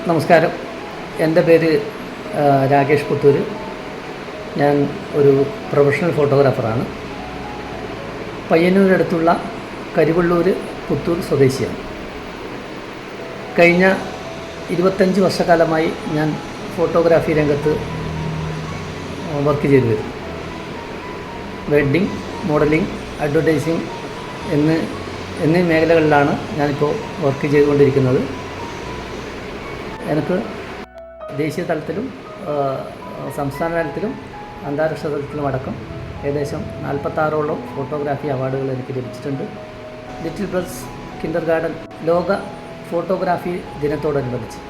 നമസ്കാരം. എൻ്റെ പേര് രാകേഷ് പുത്തൂർ. ഞാൻ ഒരു പ്രൊഫഷണൽ ഫോട്ടോഗ്രാഫറാണ്. പയ്യന്നൂരിനടുത്തുള്ള കരിവള്ളൂർ പുത്തൂർ സ്വദേശിയാണ്. കഴിഞ്ഞ 25 വർഷക്കാലമായി ഞാൻ ഫോട്ടോഗ്രാഫി രംഗത്ത് വർക്ക് ചെയ്തു വരും. വെഡ്ഡിങ്, മോഡലിംഗ്, അഡ്വർടൈസിങ് എന്നീ മേഖലകളിലാണ് ഞാനിപ്പോൾ വർക്ക് ചെയ്തുകൊണ്ടിരിക്കുന്നത്. എനിക്ക് ദേശീയ തലത്തിലും സംസ്ഥാന തലത്തിലും അന്താരാഷ്ട്ര തലത്തിലും അടക്കം ഏകദേശം 46ഓളം ഫോട്ടോഗ്രാഫി അവാർഡുകൾ എനിക്ക് ലഭിച്ചിട്ടുണ്ട്. ലിറ്റിൽ ബ്രദർസ് കിൻഡർഗാർട്ടൻ ലോക ഫോട്ടോഗ്രാഫി ദിനത്തോടനുബന്ധിച്ച്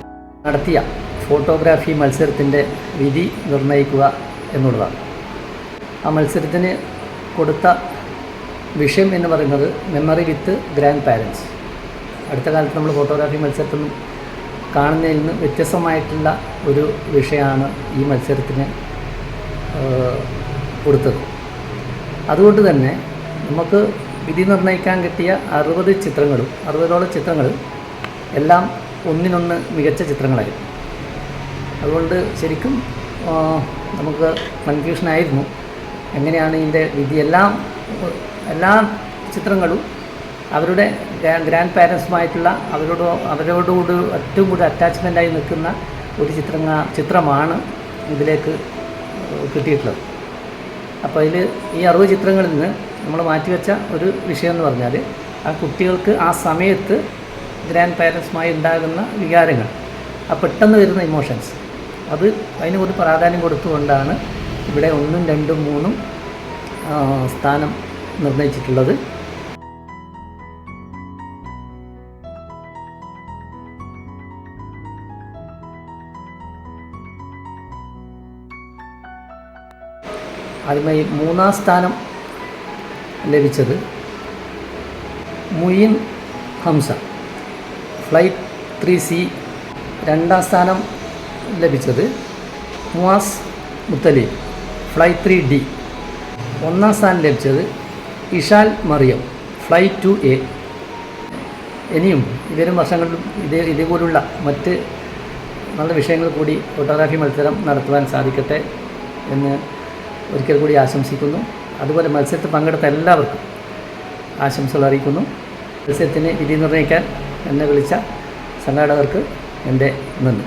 നടത്തിയ ഫോട്ടോഗ്രാഫി മത്സരത്തിൻ്റെ വിധി നിർണ്ണയിക്കുക എന്നുള്ളതാണ്. ആ മത്സരത്തിന് കൊടുത്ത വിഷയം എന്ന് പറയുന്നത് മെമ്മറി വിത്ത് ഗ്രാൻഡ് പാരൻസ്. അടുത്ത കാലത്ത് നമ്മൾ ഫോട്ടോഗ്രാഫി മത്സരത്തിൽ കാണുന്നതിൽ നിന്ന് വ്യത്യസ്തമായിട്ടുള്ള ഒരു വിഷയമാണ് ഈ മത്സരത്തിന് കൊടുത്തത്. അതുകൊണ്ട് തന്നെ നമുക്ക് വിധി നിർണ്ണയിക്കാൻ കിട്ടിയ 60ഓളം ചിത്രങ്ങൾ എല്ലാം ഒന്നിനൊന്ന് മികച്ച ചിത്രങ്ങളായിരുന്നു. അതുകൊണ്ട് ശരിക്കും നമുക്ക് കൺഫ്യൂഷനായിരുന്നു എങ്ങനെയാണ് ഇതിൻ്റെ വിധി. എല്ലാ ചിത്രങ്ങളും അവരുടെ ഗ്രാൻഡ് പാരൻസുമായിട്ടുള്ള അവരോടുകൂടി ഏറ്റവും കൂടുതൽ അറ്റാച്ച്മെൻറ്റായി നിൽക്കുന്ന ഒരു ചിത്രമാണ് ഇതിലേക്ക് കിട്ടിയിട്ടുള്ളത്. അപ്പോൾ അതിൽ ഈ 60 ചിത്രങ്ങളിൽ നിന്ന് നമ്മൾ മാറ്റിവെച്ച ഒരു വിഷയം എന്ന് പറഞ്ഞാൽ ആ കുട്ടികൾക്ക് ആ സമയത്ത് ഗ്രാൻഡ് പാരൻസുമായി ഉണ്ടാകുന്ന വികാരങ്ങൾ, ആ പെട്ടെന്ന് വരുന്ന ഇമോഷൻസ്, അതിന് ഒരു പ്രാധാന്യം കൊടുത്തുകൊണ്ടാണ് ഇവിടെ 1, 2, 3 സ്ഥാനം നിർണ്ണയിച്ചിട്ടുള്ളത്. ആദ്യമായി 3ാം സ്ഥാനം ലഭിച്ചത് മുയിൻ ഹംസ, ഫ്ലൈറ്റ് 3C. 2ാം സ്ഥാനം ലഭിച്ചത് മുവാസ് മുത്തലി, ഫ്ലൈറ്റ് 3D. 1ാം സ്ഥാനം ലഭിച്ചത് ഇഷാൽ മറിയം, ഫ്ലൈറ്റ് 2A. ഇനിയും വരും വർഷങ്ങളിലും ഇതേപോലുള്ള മറ്റ് നല്ല വിഷയങ്ങൾ കൂടി ഫോട്ടോഗ്രാഫി മത്സരം നടത്തുവാൻ സാധിക്കട്ടെ എന്ന് ഒരിക്കൽ കൂടി ആശംസിക്കുന്നു. അതുപോലെ മത്സരത്തിൽ പങ്കെടുത്ത എല്ലാവർക്കും ആശംസകൾ അറിയിക്കുന്നു. മത്സരത്തിന് വിധി നിർണ്ണയിക്കാൻ എന്നെ വിളിച്ച സംഘാടകർക്ക് എൻ്റെ നന്ദി.